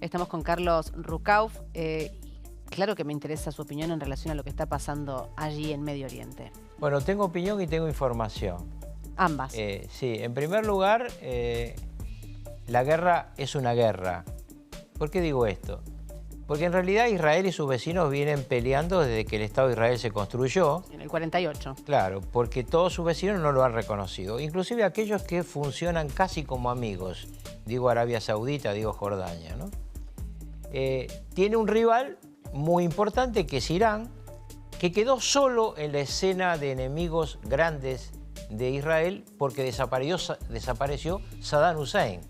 Estamos con Carlos Rucauf. Claro que me interesa su opinión en relación a lo que está pasando allí en Medio Oriente. Bueno, tengo opinión y tengo información. Ambas. Sí, en primer lugar, la guerra es una guerra. ¿Por qué digo esto? Porque en realidad Israel y sus vecinos vienen peleando desde que el Estado de Israel se construyó. En el 48. Claro, porque todos sus vecinos no lo han reconocido. Inclusive aquellos que funcionan casi como amigos. Digo Arabia Saudita, digo Jordania, ¿no? Tiene un rival muy importante que es Irán, que quedó solo en la escena de enemigos grandes de Israel porque desapareció Saddam Hussein.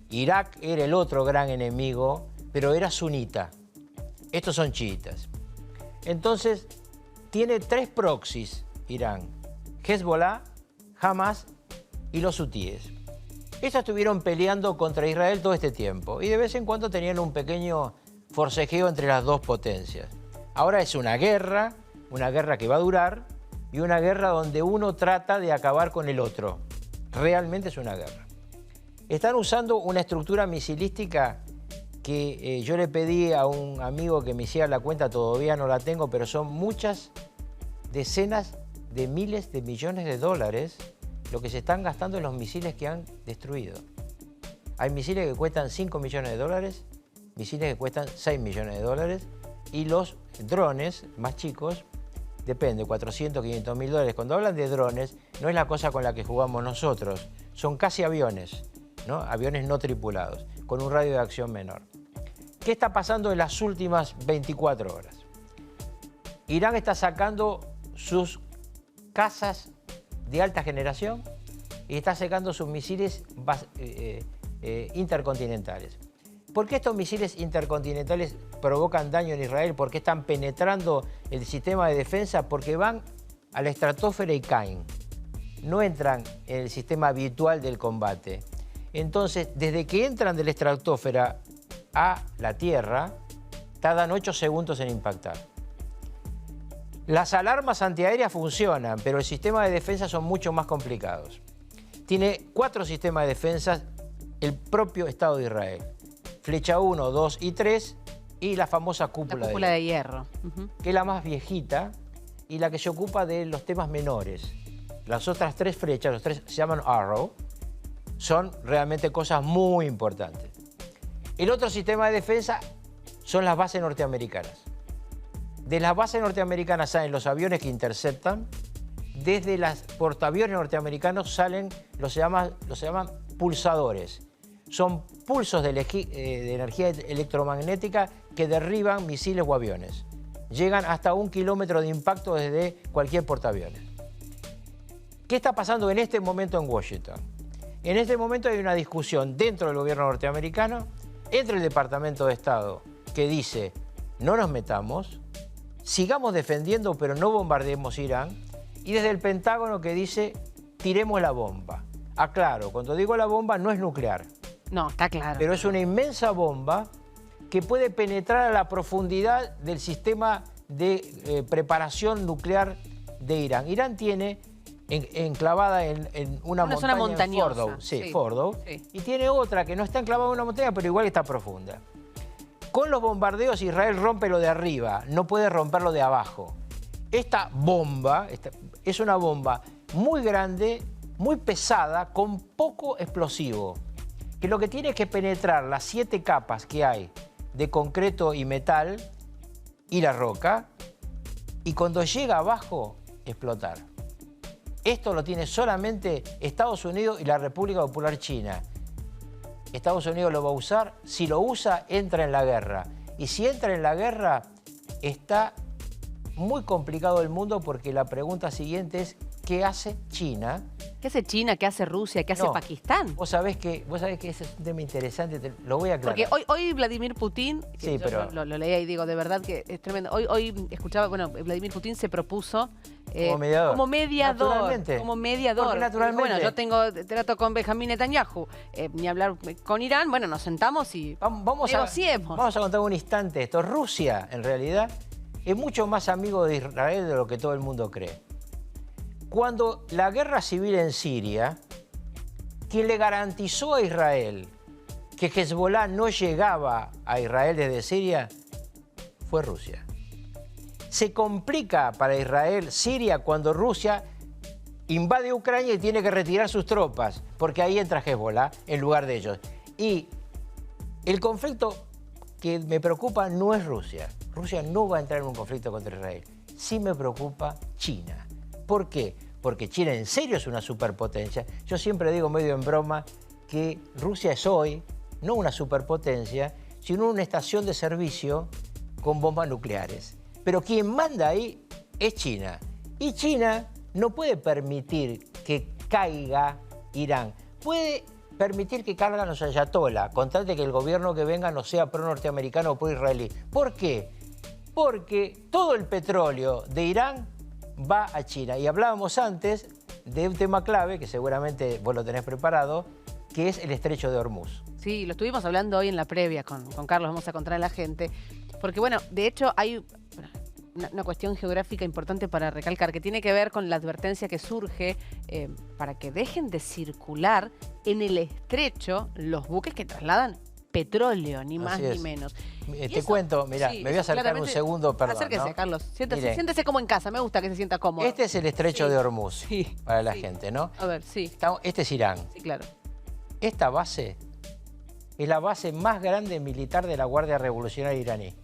Irak era el otro gran enemigo, pero era sunita. Estos son chiitas. Entonces, tiene tres proxies Irán: Hezbollah, Hamas y los hutíes. Estos estuvieron peleando contra Israel todo este tiempo y de vez en cuando tenían un pequeño forcejeo entre las dos potencias. Ahora es una guerra que va a durar y una guerra donde uno trata de acabar con el otro. Realmente es una guerra. Están usando una estructura misilística que yo le pedí a un amigo que me hiciera la cuenta, todavía no la tengo, pero son muchas decenas de miles de millones de dólares lo que se están gastando en los misiles que han destruido. Hay misiles que cuestan 5 millones de dólares, misiles que cuestan 6 millones de dólares y los drones más chicos, depende, 400, 500 mil dólares. Cuando hablan de drones, no es la cosa con la que jugamos nosotros, son casi aviones, ¿no? Aviones no tripulados, con un radio de acción menor. ¿Qué está pasando en las últimas 24 horas? Irán está sacando sus cazas de alta generación y está sacando sus misiles intercontinentales. ¿Por qué estos misiles intercontinentales provocan daño en Israel? ¿Por qué están penetrando el sistema de defensa? Porque van a la estratosfera y caen. No entran en el sistema habitual del combate. Entonces, desde que entran de la estratosfera a la Tierra, tardan 8 segundos en impactar. Las alarmas antiaéreas funcionan, pero el sistema de defensa son mucho más complicados. Tiene 4 sistemas de defensa el propio Estado de Israel. Flecha 1, 2 y 3 y la famosa cúpula de hierro. Que es la más viejita y la que se ocupa de los temas menores. Las otras 3 flechas, los 3 se llaman Arrow, son realmente cosas muy importantes. El otro sistema de defensa son las bases norteamericanas. De las bases norteamericanas salen los aviones que interceptan. Desde los portaaviones norteamericanos salen, se llaman pulsadores. Son pulsos de energía electromagnética que derriban misiles o aviones. Llegan hasta 1 kilómetro de impacto desde cualquier portaaviones. ¿Qué está pasando en este momento en Washington? En este momento hay una discusión dentro del gobierno norteamericano, entre el Departamento de Estado, que dice: no nos metamos, sigamos defendiendo, pero no bombardeemos Irán, y desde el Pentágono, que dice: tiremos la bomba. Aclaro, cuando digo la bomba no es nuclear. No, está claro. Pero es una inmensa bomba que puede penetrar a la profundidad del sistema de preparación nuclear de Irán. Irán tiene enclavada en una montaña, zona montañosa. Fordow, Fordow, y tiene otra que no está enclavada en una montaña, pero igual está profunda. Con los bombardeos Israel rompe lo de arriba, no puede romper lo de abajo. Esta bomba es una bomba muy grande, muy pesada, con poco explosivo, que lo que tiene es que penetrar las 7 capas que hay de concreto y metal y la roca, y cuando llega abajo, explotar. Esto lo tiene solamente Estados Unidos y la República Popular China. Estados Unidos lo va a usar. Si lo usa, entra en la guerra. Y si entra en la guerra, está muy complicado el mundo, porque la pregunta siguiente es: ¿qué hace China? ¿Qué hace China? ¿Qué hace Rusia? ¿Qué hace Pakistán? Vos sabés que ese es un tema interesante, lo voy a aclarar. Porque hoy Vladimir Putin, sí, pero lo leía y digo, de verdad que es tremendo. Hoy escuchaba, bueno, Vladimir Putin se propuso como mediador. Porque naturalmente. Bueno, yo tengo trato con Benjamín Netanyahu, ni hablar con Irán. Bueno, nos sentamos y negociemos. Vamos a contar un instante esto. Rusia, en realidad, es mucho más amigo de Israel de lo que todo el mundo cree. Cuando la guerra civil en Siria, quien le garantizó a Israel que Hezbollah no llegaba a Israel desde Siria, fue Rusia. Se complica para Israel Siria cuando Rusia invade Ucrania y tiene que retirar sus tropas, porque ahí entra Hezbollah en lugar de ellos. Y el conflicto que me preocupa no es Rusia. Rusia no va a entrar en un conflicto contra Israel. Sí me preocupa China. ¿Por qué? Porque China en serio es una superpotencia. Yo siempre digo medio en broma que Rusia es hoy no una superpotencia, sino una estación de servicio con bombas nucleares. Pero quien manda ahí es China. Y China no puede permitir que caiga Irán. Puede permitir que caigan los ayatolás, con tal de que el gobierno que venga no sea pro-norteamericano o pro-israelí. ¿Por qué? Porque todo el petróleo de Irán va a China. Y hablábamos antes de un tema clave, que seguramente vos lo tenés preparado, que es el estrecho de Hormuz. Sí, lo estuvimos hablando hoy en la previa con Carlos, vamos a contar a la gente. Porque bueno, de hecho hay una cuestión geográfica importante para recalcar, que tiene que ver con la advertencia que surge para que dejen de circular en el estrecho los buques que trasladan petróleo, ni más ni menos. Te cuento, mirá, sí, me voy a acercar un segundo, perdón. Acérquese, ¿no? Carlos, siéntese como en casa, me gusta que se sienta cómodo. Este es el estrecho de Hormuz, para la gente, ¿no? A ver, sí. Este es Irán. Sí, claro. Esta base es la base más grande militar de la Guardia Revolucionaria iraní.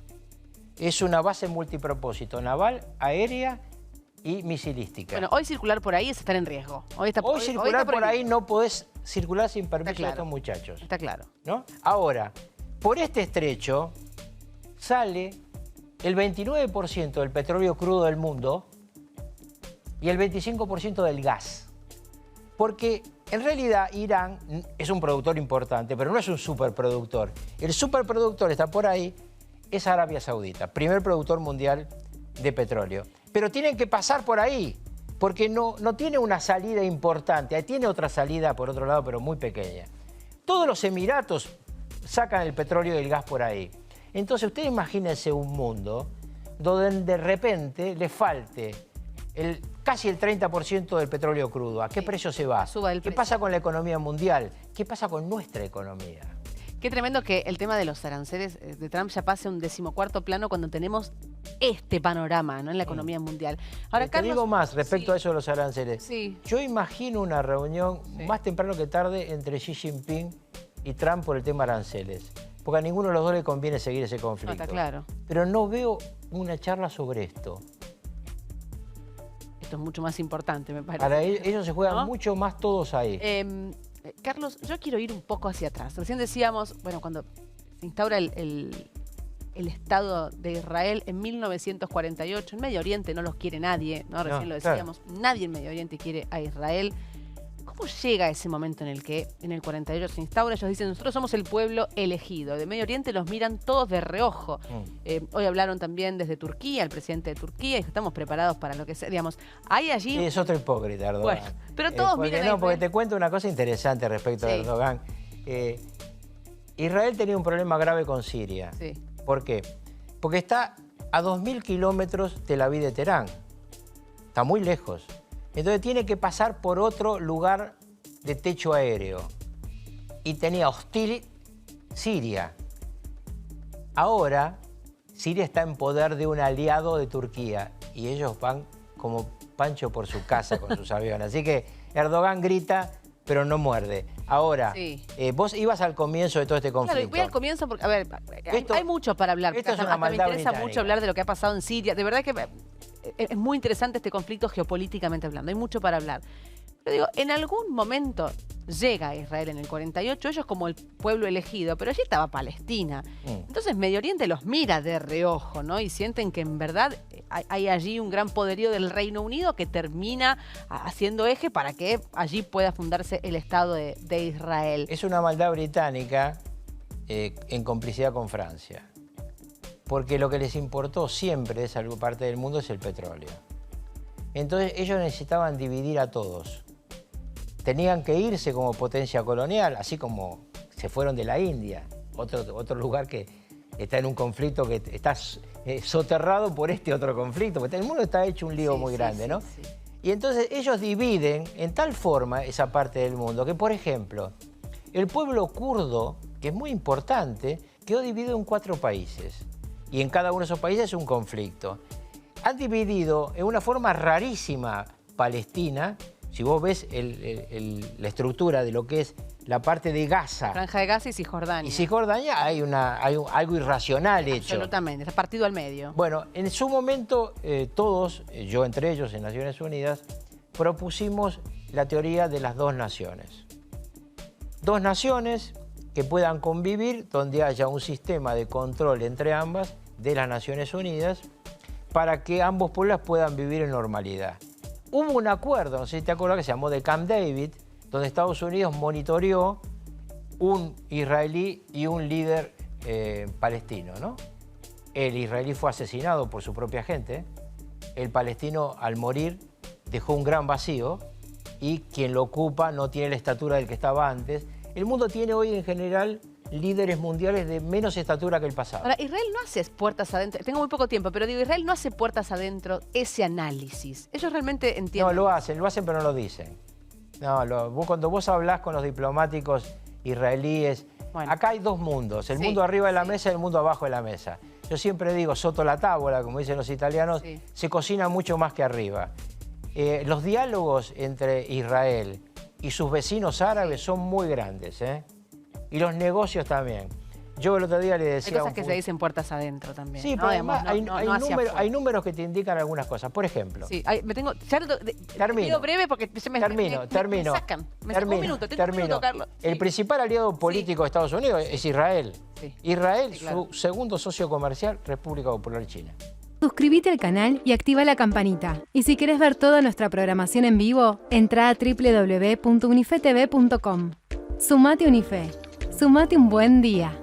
Es una base multipropósito, naval, aérea y misilística. Bueno, hoy circular por ahí es estar en riesgo. Hoy circular por ahí no podés circular sin permiso de estos muchachos. Está claro. ¿No? Ahora, por este estrecho sale el 29% del petróleo crudo del mundo y el 25% del gas. Porque en realidad Irán es un productor importante, pero no es un superproductor. El superproductor está por ahí, es Arabia Saudita, primer productor mundial de petróleo. Pero tienen que pasar por ahí, porque no tiene una salida importante. Tiene otra salida por otro lado, pero muy pequeña. Todos los Emiratos sacan el petróleo y el gas por ahí. Entonces, ustedes imagínense un mundo donde de repente le falte casi el 30% del petróleo crudo. ¿A qué precio se va? ¿Qué pasa con la economía mundial? ¿Qué pasa con nuestra economía? Qué tremendo que el tema de los aranceles de Trump ya pase a un 14º plano cuando tenemos este panorama, ¿no?, en la economía mundial. Ahora, Carlos, te digo más respecto a eso de los aranceles. Sí. Yo imagino una reunión más temprano que tarde entre Xi Jinping y Trump por el tema aranceles. Porque a ninguno de los dos le conviene seguir ese conflicto. No, está claro. Pero no veo una charla sobre esto. Esto es mucho más importante, me parece. Para ellos se juegan mucho más todos ahí. Carlos, yo quiero ir un poco hacia atrás. Recién decíamos, bueno, cuando se instaura el Estado de Israel en 1948, en Medio Oriente no los quiere nadie, ¿no? Recién lo decíamos, nadie en Medio Oriente quiere a Israel. ¿Cómo llega ese momento en el que en el 48 se instaura? Ellos dicen, nosotros somos el pueblo elegido. De Medio Oriente los miran todos de reojo. Hoy hablaron también desde Turquía, el presidente de Turquía, y estamos preparados para lo que sea. Digamos, hay allí... Sí, es otro hipócrita, Erdogan. Bueno, pero todos miran... No, porque te cuento una cosa interesante respecto a Erdogan. Israel tenía un problema grave con Siria. Sí. ¿Por qué? Porque está a 2.000 kilómetros Tel Aviv de Teherán. Está muy lejos. Entonces tiene que pasar por otro lugar de techo aéreo. Y tenía hostil Siria. Ahora, Siria está en poder de un aliado de Turquía. Y ellos van como Pancho por su casa con sus aviones. Así que Erdogan grita, pero no muerde. Ahora, vos ibas al comienzo de todo este conflicto. Claro, voy al comienzo porque, a ver, hay mucho para hablar. Esto es una maldad me interesa mucho hablar de lo que ha pasado en Siria. De verdad que es muy interesante este conflicto geopolíticamente hablando. Hay mucho para hablar. Pero digo, en algún momento llega a Israel en el 48, ellos como el pueblo elegido, pero allí estaba Palestina. Entonces Medio Oriente los mira de reojo, ¿no? Y sienten que en verdad hay allí un gran poderío del Reino Unido que termina haciendo eje para que allí pueda fundarse el Estado de Israel. Es una maldad británica en complicidad con Francia. Porque lo que les importó siempre de esa parte del mundo es el petróleo. Entonces ellos necesitaban dividir a todos. Tenían que irse como potencia colonial, así como se fueron de la India, otro lugar que está en un conflicto que está soterrado por este otro conflicto, porque el mundo está hecho un lío muy grande, ¿no? Sí. Y entonces ellos dividen en tal forma esa parte del mundo que, por ejemplo, el pueblo kurdo que es muy importante, quedó dividido en 4 países. Y en cada uno de esos países un conflicto. Han dividido en una forma rarísima Palestina. Si vos ves la estructura de lo que es la parte de Gaza. Franja de Gaza y Cisjordania. Y Cisjordania hay algo irracional hecho. Absolutamente, está partido al medio. Bueno, en su momento todos, yo entre ellos en Naciones Unidas, propusimos la teoría de las 2 naciones. 2 naciones que puedan convivir, donde haya un sistema de control entre ambas de las Naciones Unidas, para que ambos pueblos puedan vivir en normalidad. Hubo un acuerdo, no sé si te acuerdas, que se llamó de Camp David, donde Estados Unidos monitoreó un israelí y un líder palestino, ¿no? El israelí fue asesinado por su propia gente, el palestino al morir dejó un gran vacío y quien lo ocupa no tiene la estatura del que estaba antes. El mundo tiene hoy en general líderes mundiales de menos estatura que el pasado. Ahora, Israel no hace puertas adentro, tengo muy poco tiempo, pero digo, Israel no hace puertas adentro ese análisis. Ellos realmente entienden. No, lo hacen pero no lo dicen. No, cuando vos hablás con los diplomáticos israelíes, bueno, acá hay 2 mundos, el mundo arriba de la mesa y el mundo abajo de la mesa. Yo siempre digo, sotto la tavola, como dicen los italianos, se cocina mucho más que arriba. Los diálogos entre Israel y sus vecinos árabes son muy grandes, ¿eh? Y los negocios también. Yo el otro día le decía... Hay cosas que se dicen puertas adentro también. Sí, ¿no? pero además hay números que te indican algunas cosas. Por ejemplo... Sí, me tengo... Termino. Breve porque me sacan. Me sacan un minuto. Tengo un minuto, Carlos. El principal aliado político de Estados Unidos es Israel. Sí. Israel, claro. Su segundo socio comercial, República Popular China. Suscríbete al canal y activa la campanita. Y si querés ver toda nuestra programación en vivo, entra a www.unifetv.com. Sumate Unife. Sumate un buen día.